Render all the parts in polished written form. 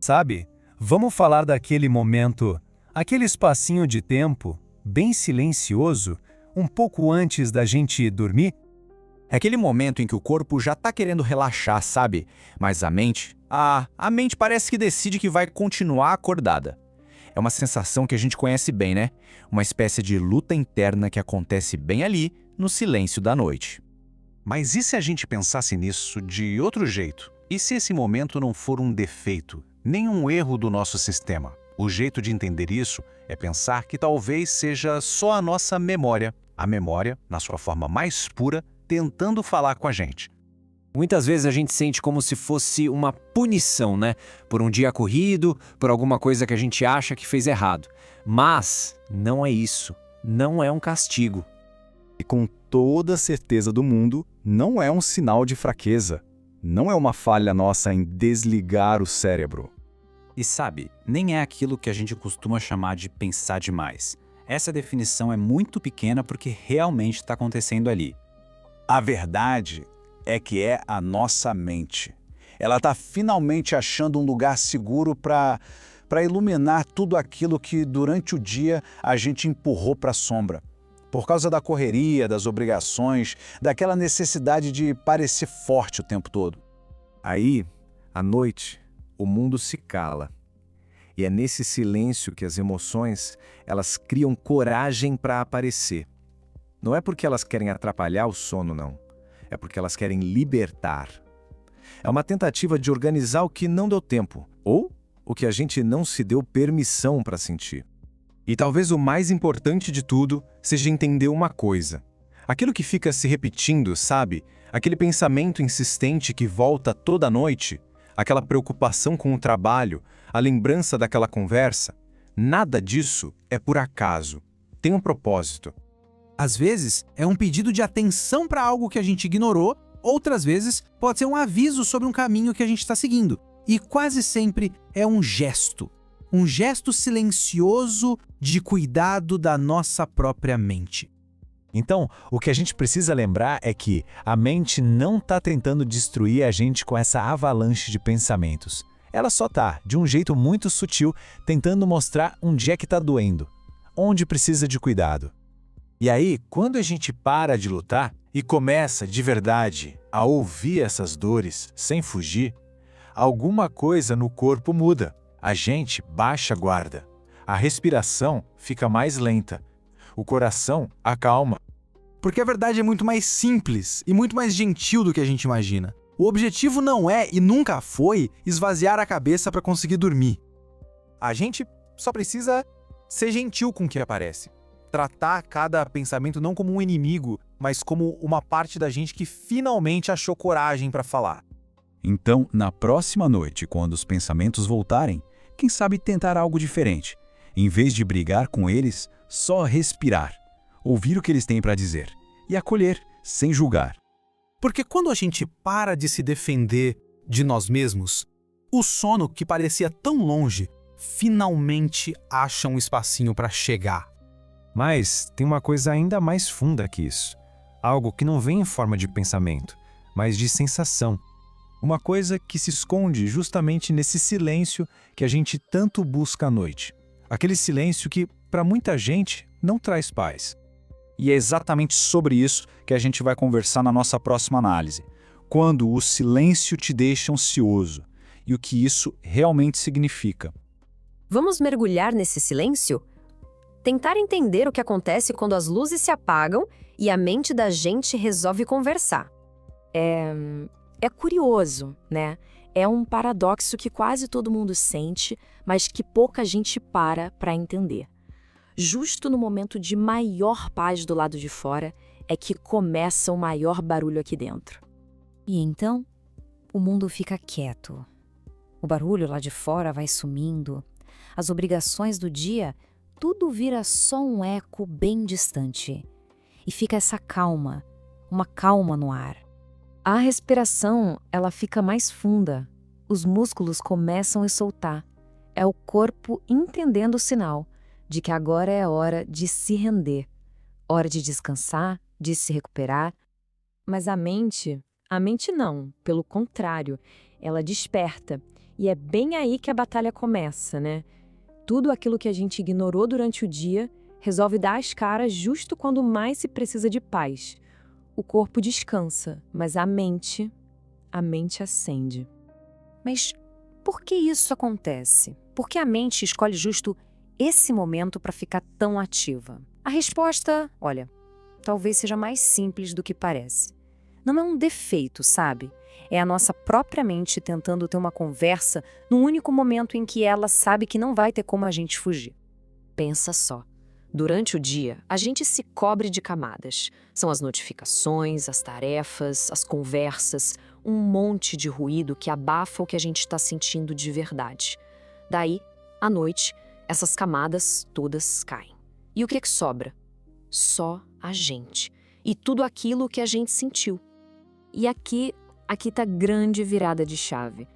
Sabe, vamos falar daquele momento, aquele espacinho de tempo, bem silencioso, um pouco antes da gente dormir? É aquele momento em que o corpo já tá querendo relaxar, sabe? Mas a mente parece que decide que vai continuar acordada. É uma sensação que a gente conhece bem, né? Uma espécie de luta interna que acontece bem ali, no silêncio da noite. Mas e se a gente pensasse nisso de outro jeito? E se esse momento não for um defeito, nem um erro do nosso sistema? O jeito de entender isso é pensar que talvez seja só a nossa memória, a memória, na sua forma mais pura, tentando falar com a gente. Muitas vezes a gente sente como se fosse uma punição, né? Por um dia corrido, por alguma coisa que a gente acha que fez errado. Mas não é isso. Não é um castigo. E com toda a certeza do mundo, não é um sinal de fraqueza. Não é uma falha nossa em desligar o cérebro. E sabe, nem é aquilo que a gente costuma chamar de pensar demais. Essa definição é muito pequena porque realmente está acontecendo ali. A verdade é que é a nossa mente. Ela está finalmente achando um lugar seguro para iluminar tudo aquilo que durante o dia a gente empurrou para a sombra. Por causa da correria, das obrigações, daquela necessidade de parecer forte o tempo todo. Aí, à noite, o mundo se cala. E é nesse silêncio que as emoções, elas criam coragem para aparecer. Não é porque elas querem atrapalhar o sono, não. É porque elas querem libertar. É uma tentativa de organizar o que não deu tempo, ou o que a gente não se deu permissão para sentir. E talvez o mais importante de tudo seja entender uma coisa. Aquilo que fica se repetindo, sabe? Aquele pensamento insistente que volta toda noite, aquela preocupação com o trabalho, a lembrança daquela conversa, nada disso é por acaso. Tem um propósito. Às vezes, é um pedido de atenção para algo que a gente ignorou, outras vezes pode ser um aviso sobre um caminho que a gente está seguindo. E quase sempre é um gesto silencioso de cuidado da nossa própria mente. Então, o que a gente precisa lembrar é que a mente não está tentando destruir a gente com essa avalanche de pensamentos. Ela só está, de um jeito muito sutil, tentando mostrar onde é que está doendo, onde precisa de cuidado. E aí, quando a gente para de lutar e começa, de verdade, a ouvir essas dores sem fugir, alguma coisa no corpo muda. A gente baixa a guarda. A respiração fica mais lenta. O coração acalma. Porque a verdade é muito mais simples e muito mais gentil do que a gente imagina. O objetivo não é e nunca foi esvaziar a cabeça para conseguir dormir. A gente só precisa ser gentil com o que aparece. Tratar cada pensamento não como um inimigo, mas como uma parte da gente que finalmente achou coragem para falar. Então, na próxima noite, quando os pensamentos voltarem, quem sabe tentar algo diferente. Em vez de brigar com eles, só respirar, ouvir o que eles têm para dizer e acolher, sem julgar. Porque quando a gente para de se defender de nós mesmos, o sono que parecia tão longe, finalmente acha um espacinho para chegar. Mas tem uma coisa ainda mais funda que isso. Algo que não vem em forma de pensamento, mas de sensação. Uma coisa que se esconde justamente nesse silêncio que a gente tanto busca à noite. Aquele silêncio que, para muita gente, não traz paz. E é exatamente sobre isso que a gente vai conversar na nossa próxima análise. Quando o silêncio te deixa ansioso e o que isso realmente significa. Vamos mergulhar nesse silêncio? Tentar entender o que acontece quando as luzes se apagam e a mente da gente resolve conversar. É curioso, né? É um paradoxo que quase todo mundo sente, mas que pouca gente para entender. Justo no momento de maior paz do lado de fora é que começa o maior barulho aqui dentro. E então, o mundo fica quieto. O barulho lá de fora vai sumindo. As obrigações do dia, tudo vira só um eco bem distante. E fica essa calma, uma calma no ar. A respiração, ela fica mais funda. Os músculos começam a soltar. É o corpo entendendo o sinal de que agora é hora de se render, hora de descansar, de se recuperar. Mas a mente não, pelo contrário, ela desperta E é bem aí que a batalha começa, né? Tudo aquilo que a gente ignorou durante o dia resolve dar as caras justo quando mais se precisa de paz. O corpo descansa, mas a mente acende. Mas por que isso acontece? Por que a mente escolhe justo esse momento para ficar tão ativa? A resposta, olha, talvez seja mais simples do que parece. Não é um defeito, sabe? É a nossa própria mente tentando ter uma conversa no único momento em que ela sabe que não vai ter como a gente fugir. Pensa só. Durante o dia, a gente se cobre de camadas. São as notificações, as tarefas, as conversas, um monte de ruído que abafa o que a gente está sentindo de verdade. Daí, à noite, essas camadas todas caem. E o que é que sobra? Só a gente. E tudo aquilo que a gente sentiu. E aqui tá a grande virada de chave.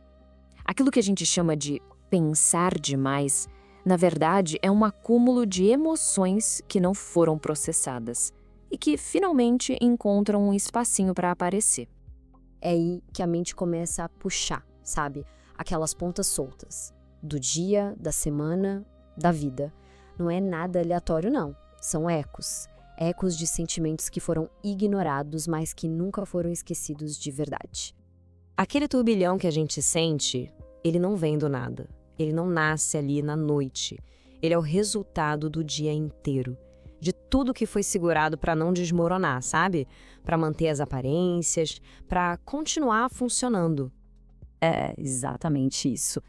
Aquilo que a gente chama de pensar demais, na verdade, é um acúmulo de emoções que não foram processadas e que finalmente encontram um espacinho para aparecer. É aí que a mente começa a puxar, sabe? Aquelas pontas soltas. Do dia, da semana, da vida. Não é nada aleatório, não. São ecos. Ecos de sentimentos que foram ignorados, mas que nunca foram esquecidos de verdade. Aquele turbilhão que a gente sente, ele não vem do nada. Ele não nasce ali na noite. Ele é o resultado do dia inteiro. De tudo que foi segurado para não desmoronar, sabe? Para manter as aparências, para continuar funcionando. É exatamente isso.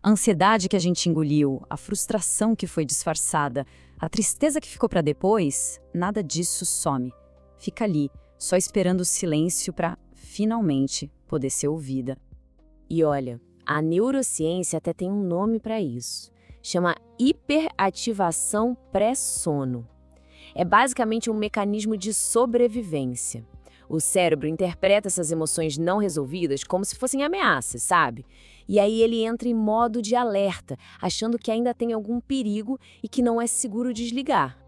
A ansiedade que a gente engoliu, a frustração que foi disfarçada, a tristeza que ficou para depois, nada disso some. Fica ali, só esperando o silêncio para, finalmente, poder ser ouvida. E olha, a neurociência até tem um nome para isso. Chama hiperativação pré-sono. É basicamente um mecanismo de sobrevivência. O cérebro interpreta essas emoções não resolvidas como se fossem ameaças, sabe? E aí ele entra em modo de alerta, achando que ainda tem algum perigo e que não é seguro desligar.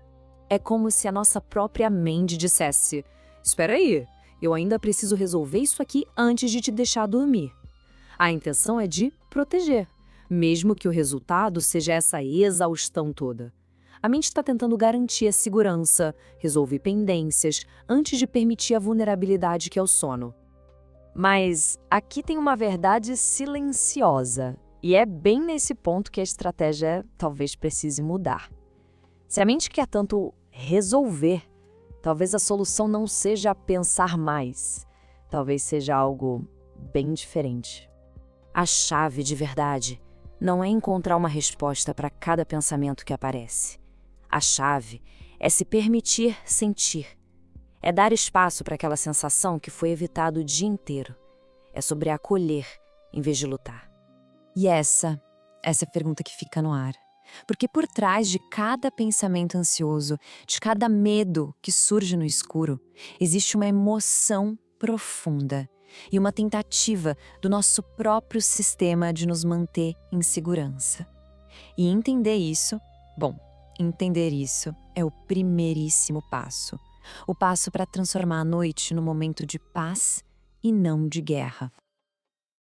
É como se a nossa própria mente dissesse: espera aí, eu ainda preciso resolver isso aqui antes de te deixar dormir. A intenção é de proteger, mesmo que o resultado seja essa exaustão toda. A mente está tentando garantir a segurança, resolver pendências, antes de permitir a vulnerabilidade que é o sono. Mas aqui tem uma verdade silenciosa, e é bem nesse ponto que a estratégia talvez precise mudar. Se a mente quer tanto resolver, talvez a solução não seja pensar mais, talvez seja algo bem diferente. A chave de verdade não é encontrar uma resposta para cada pensamento que aparece. A chave é se permitir sentir. É dar espaço para aquela sensação que foi evitada o dia inteiro. É sobre acolher em vez de lutar. E essa é a pergunta que fica no ar. Porque por trás de cada pensamento ansioso, de cada medo que surge no escuro, existe uma emoção profunda e uma tentativa do nosso próprio sistema de nos manter em segurança. E entender isso é o primeiríssimo passo. O passo para transformar a noite num momento de paz e não de guerra.